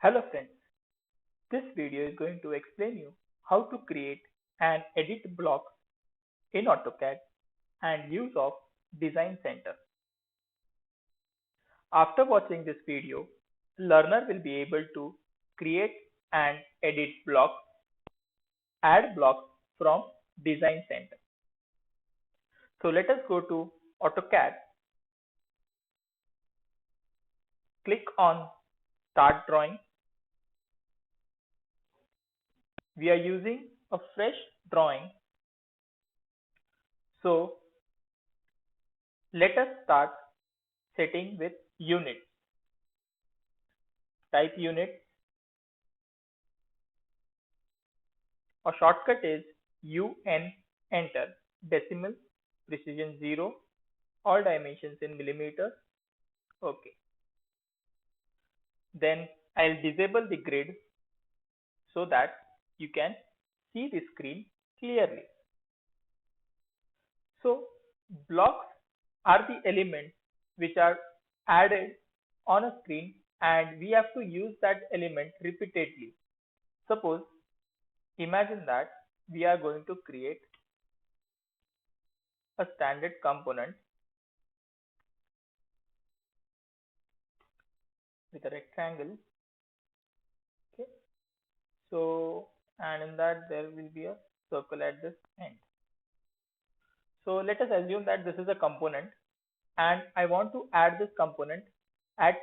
Hello friends, this video is going to explain you how to create and edit blocks in AutoCAD and use of Design Center. After watching this video, learner will be able to create and edit blocks, add blocks from Design Center. So let us go to AutoCAD, click on Start Drawing. We are using a fresh drawing. So let us start setting with units. Type unit. A shortcut is UN, enter, decimal, precision 0, all dimensions in millimeters. Okay. Then I'll disable the grid so that you can see the screen clearly. So blocks are the elements which are added on a screen and we have to use that element repeatedly. Suppose imagine that we are going to create a standard component with a rectangle. Okay. So, and in that there will be a circle at this end. So let us assume that this is a component and I want to add this component at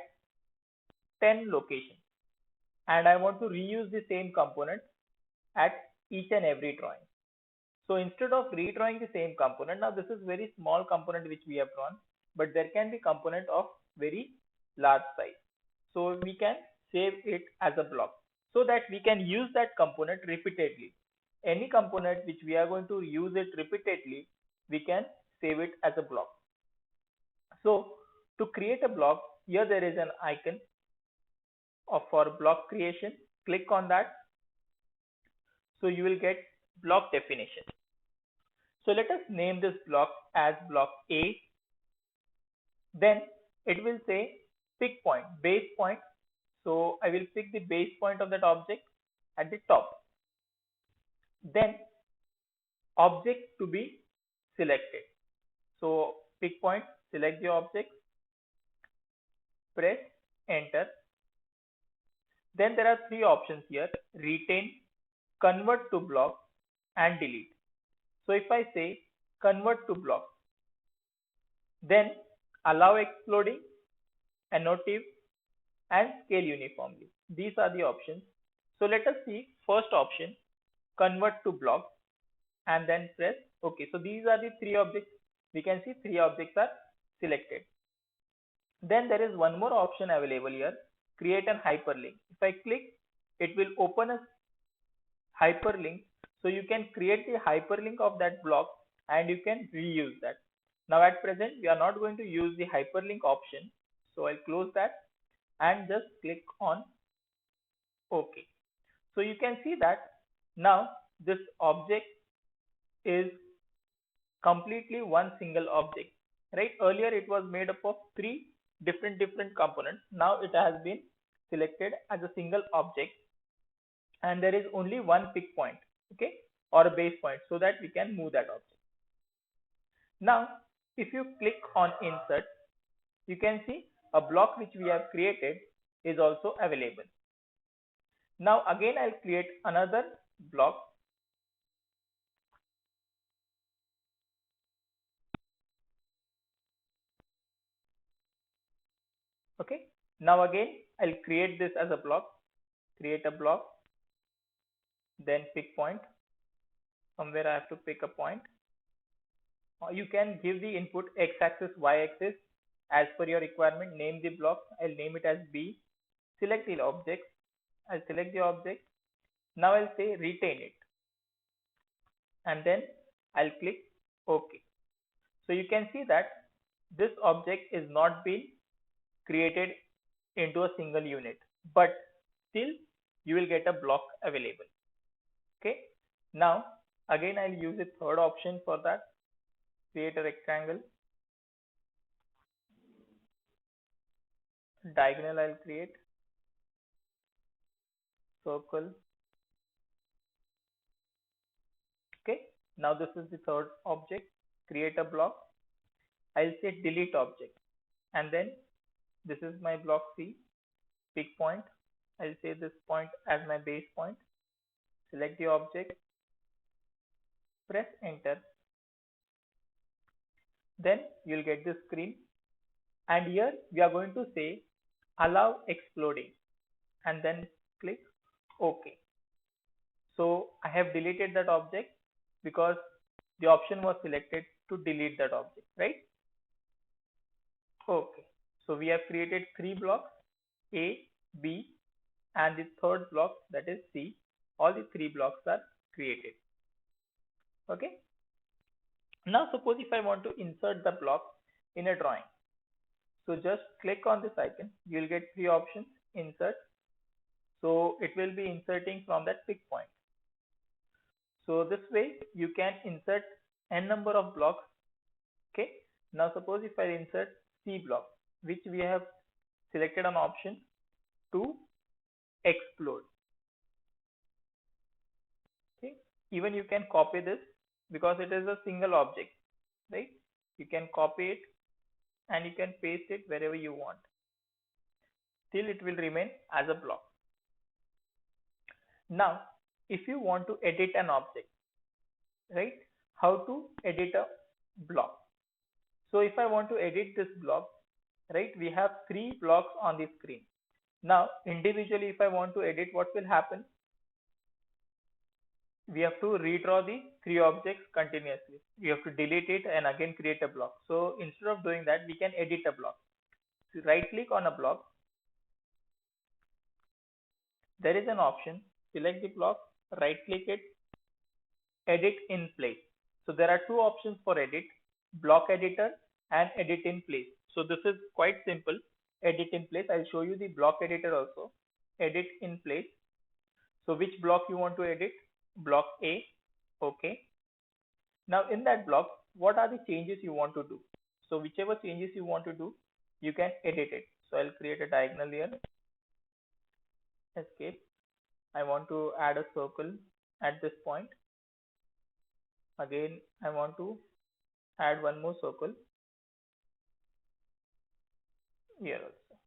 10 locations and I want to reuse the same component at each and every drawing. So instead of redrawing the same component, now this is very small component which we have drawn, but there can be component of very large size. So we can save it as a block so that we can use that component repeatedly. Any component which we are going to use it repeatedly, we can save it as a block. So to create a block, here there is an icon for block creation. Click on that. So you will get block definition. So let us name this block as block A. Then it will say pick point, base point. So I will pick the base point of that object at the top. Then object to be selected. So pick point, select the object, press enter. Then there are three options here: retain, convert to block and delete. So if I say convert to block, then allow exploding, annotative and scale uniformly. These are the options. So let us see first option, convert to block, and then press OK. So these are the three objects. We can see three objects are selected. Then there is one more option available here, create an hyperlink. If I click, it will open a hyperlink. So you can create the hyperlink of that block and you can reuse that. Now at present, we are not going to use the hyperlink option. So I'll close that and just click on OK. So you can see that now this object is completely one single object, right? Earlier it was made up of three different components. Now it has been selected as a single object and there is only one pick point, okay, or a base point, so that we can move that object. Now if you click on insert, you can see a block which we have created is also available. Now again I'll create another block. Okay, now again I'll create this as a block, create a block, then pick point. Somewhere I have to pick a point. You can give the input x-axis, y-axis as per your requirement. Name the block. I'll name it as B. Select the object. I'll select the object. Now I'll say retain it. And then I'll click OK. So you can see that this object is not been created into a single unit, but still you will get a block available. Okay. Now again I'll use the third option for that. Create a rectangle. Diagonal I'll create. circle. Okay, now this is the third object, create a block. I'll say delete object, and then this is my block C, pick point. I'll say this point as my base point. Select the object, press enter, then you'll get this screen, and here we are going to say allow exploding, and then click OK. So I have deleted that object because the option was selected to delete that object, right? Okay. So we have created three blocks, A, B, and the third block, that is C. All the three blocks are created. Okay. Now suppose if I want to insert the block in a drawing. So just click on this icon. You will get three options. Insert. So it will be inserting from that pick point. So this way you can insert n number of blocks. Okay. Now suppose if I insert C block, which we have selected an option to explode. Okay. Even you can copy this because it is a single object, right? You can copy it and you can paste it wherever you want. Till it will remain as a block. Now, if you want to edit an object, right? How to edit a block? So if I want to edit this block, right? We have three blocks on the screen. Now, individually, if I want to edit, what will happen? We have to redraw the three objects continuously. We have to delete it and again create a block. So instead of doing that, we can edit a block. So right click on a block. There is an option, select the block, right click it, edit in place. So there are two options for edit, block editor and edit in place. So this is quite simple, edit in place. I'll show you the block editor also, edit in place. So which block you want to edit? Block A. Okay. Now in that block, what are the changes you want to do? So whichever changes you want to do, you can edit it. So I'll create a diagonal here. Escape. I want to add a circle at this point. Again, I want to add one more circle here also.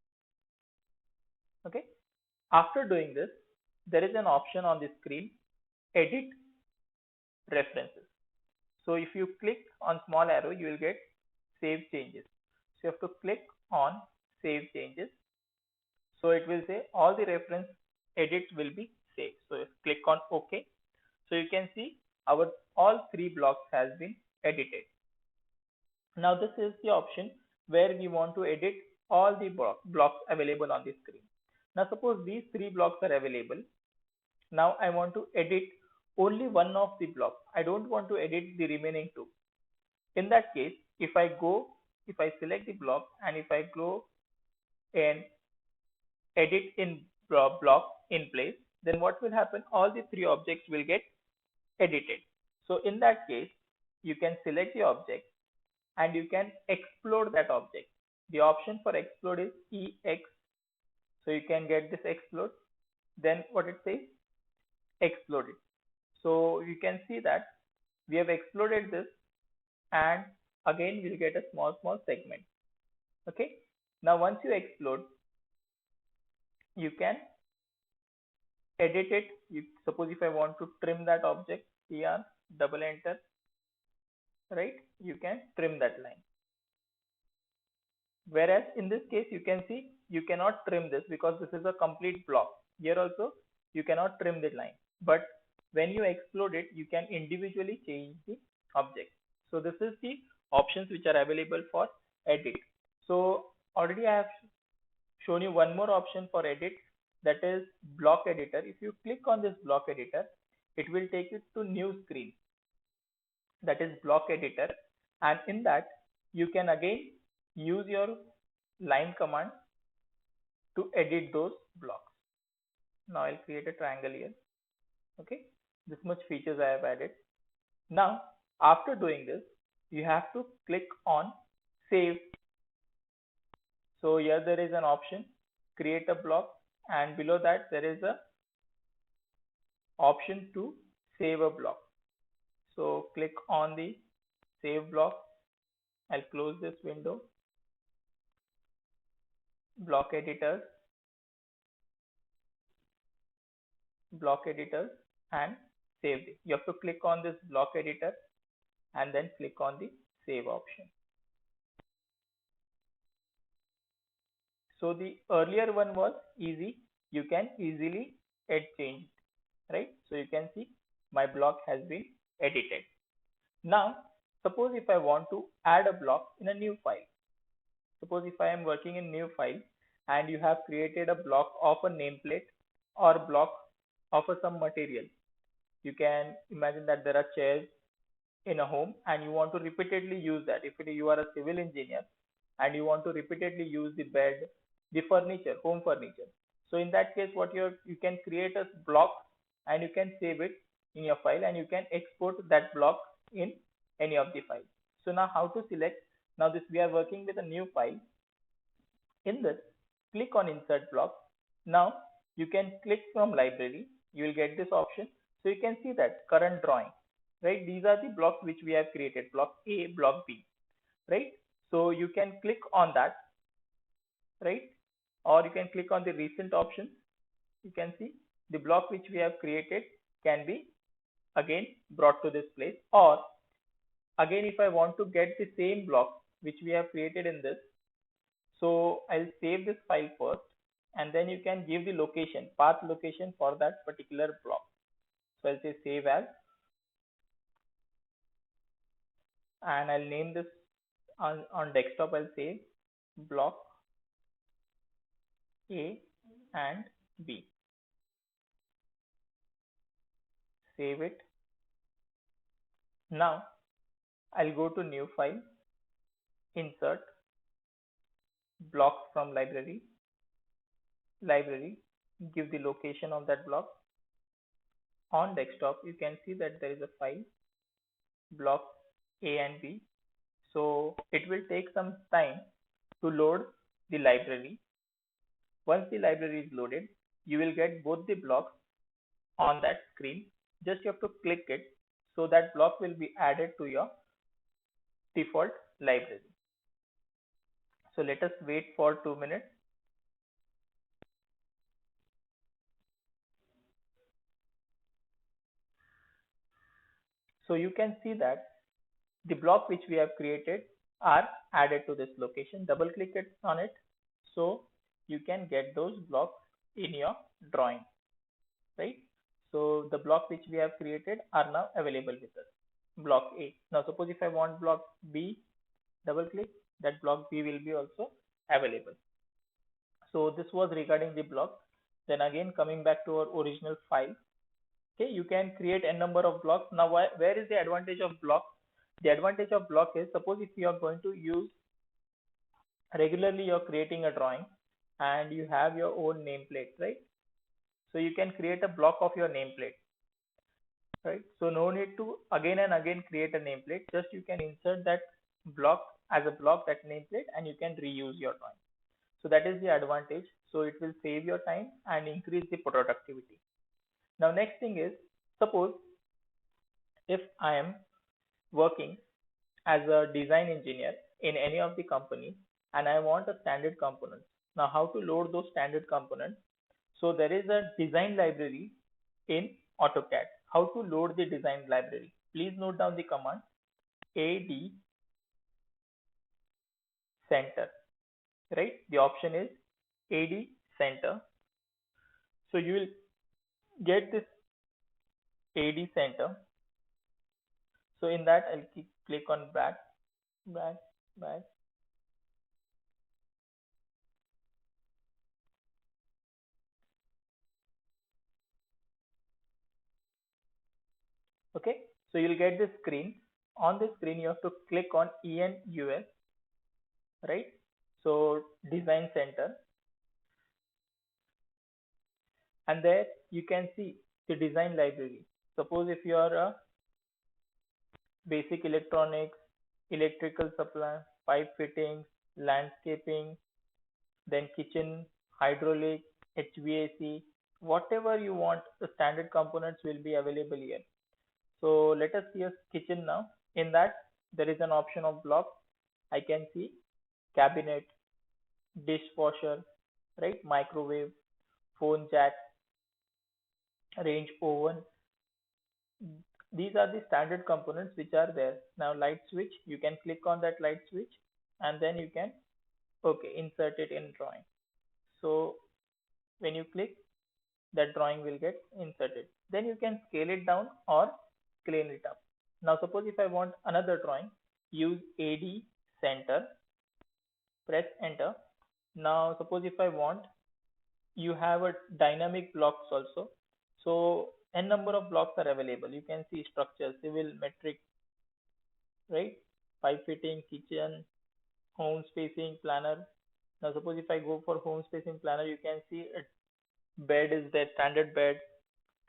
Okay. After doing this, there is an option on the screen, edit references. So if you click on small arrow, you will get save changes. So you have to click on save changes. So it will say all the reference edits will be saved. So click on OK. So you can see our all three blocks has been edited. Now this is the option where we want to edit all the blocks available on the screen. Now suppose these three blocks are available. Now I want to edit only one of the blocks. I don't want to edit the remaining two. In that case, if I select the block and if I go and edit in block in place, then what will happen? All the three objects will get edited. So in that case, you can select the object and you can explode that object. The option for explode is EX. So you can get this explode. Then what it says? Exploded. So you can see that we have exploded this and again we'll get a small segment. Okay. Now once you explode, you can edit it. Suppose if I want to trim that object, here double enter, right? You can trim that line. Whereas in this case, you can see you cannot trim this because this is a complete block. Here also you cannot trim the line, but when you explode it, you can individually change the object. So this is the options which are available for edit. So already I have shown you one more option for edit, that is block editor. If you click on this block editor, it will take you to new screen, that is block editor, and in that you can again use your line command to edit those blocks. Now I'll create a triangle here. Okay, this much features I have added. Now after doing this, you have to click on save. So here there is an option, create a block, and below that there is a option to save a block. So click on the save block. I'll close this window, block editors, and save it. You have to click on this block editor and then click on the save option. So the earlier one was easy. You can easily change it, right? So you can see my block has been edited. Now, suppose if I want to add a block in a new file. Suppose if I am working in new file and you have created a block of a nameplate or block of some material. You can imagine that there are chairs in a home and you want to repeatedly use that. If you are a civil engineer and you want to repeatedly use the bed, the furniture, home furniture. So in that case, what you can create a block and you can save it in your file and you can export that block in any of the files. So now how to select? Now this we are working with a new file. In this, click on insert block. Now you can click from library. You will get this option. So you can see that current drawing, right? These are the blocks which we have created, block A, block B, right? So you can click on that, right? Or you can click on the recent options. You can see the block which we have created can be again brought to this place. Or again, if I want to get the same block which we have created in this, so I'll save this file first and then you can give the location, path location for that particular block. So I'll say save as, and I'll name this on desktop. I'll say block A and B. Save it. Now I'll go to new file, insert, blocks from library, give the location of that block. On desktop, you can see that there is a file, block A and B. So it will take some time to load the library. Once the library is loaded, you will get both the blocks on that screen. Just you have to click it, so that block will be added to your default library. So let us wait for 2 minutes. So you can see that the block which we have created are added to this location. Double click it on it, so you can get those blocks in your drawing, right? So the block which we have created are now available with us. Block A. Now suppose if I want block B, double click, that block B will be also available. So this was regarding the block. Then again coming back to our original file. Okay, you can create a number of blocks. Now where is the advantage of block? The advantage of block is, suppose if you are going to use regularly, you're creating a drawing and you have your own nameplate, right? So you can create a block of your nameplate, right? So no need to again and again create a nameplate. Just you can insert that block as a block, that nameplate, and you can reuse your drawing. So that is the advantage. So it will save your time and increase the productivity. Now next thing is, suppose if I am working as a design engineer in any of the companies and I want a standard component. Now how to load those standard components? So there is a design library in AutoCAD. How to load the design library? Please note down the command AD center, right? The option is AD center. So you will get this AD center. So in that I'll click on back. Okay, so you'll get this screen. On this screen, you have to click on ENUS, right? So design center, and there you can see the design library. Suppose if you are a basic electronics, electrical supply, pipe fittings, landscaping, then kitchen, hydraulic, HVAC, whatever you want, the standard components will be available here. So let us see a kitchen now. In that, there is an option of block. I can see cabinet, dishwasher, right? Microwave, phone jack, range oven. These are the standard components which are there. Now light switch, you can click on that light switch and then you can, okay, insert it in drawing. So when you click, that drawing will get inserted. Then you can scale it down or clean it up. Now suppose if I want another drawing, use AD center, press enter. Now suppose if I want, you have a dynamic blocks also. So n number of blocks are available. You can see structure, civil, metric, right? Pipe fitting, kitchen, home spacing, planner. Now suppose if I go for home spacing planner, you can see a bed is there, standard bed,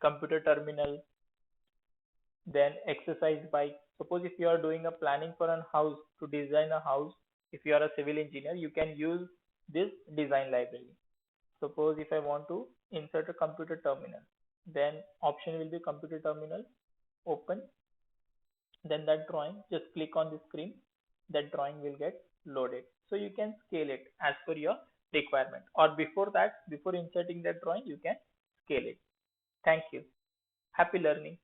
computer terminal, then exercise bike. Suppose if you are doing a planning for a house, to design a house, if you are a civil engineer, you can use this design library. Suppose if I want to insert a computer terminal, then option will be computer terminal, open, then that drawing, just click on the screen, that drawing will get loaded. So you can scale it as per your requirement, or before that, before inserting that drawing, you can scale it. Thank you. Happy learning.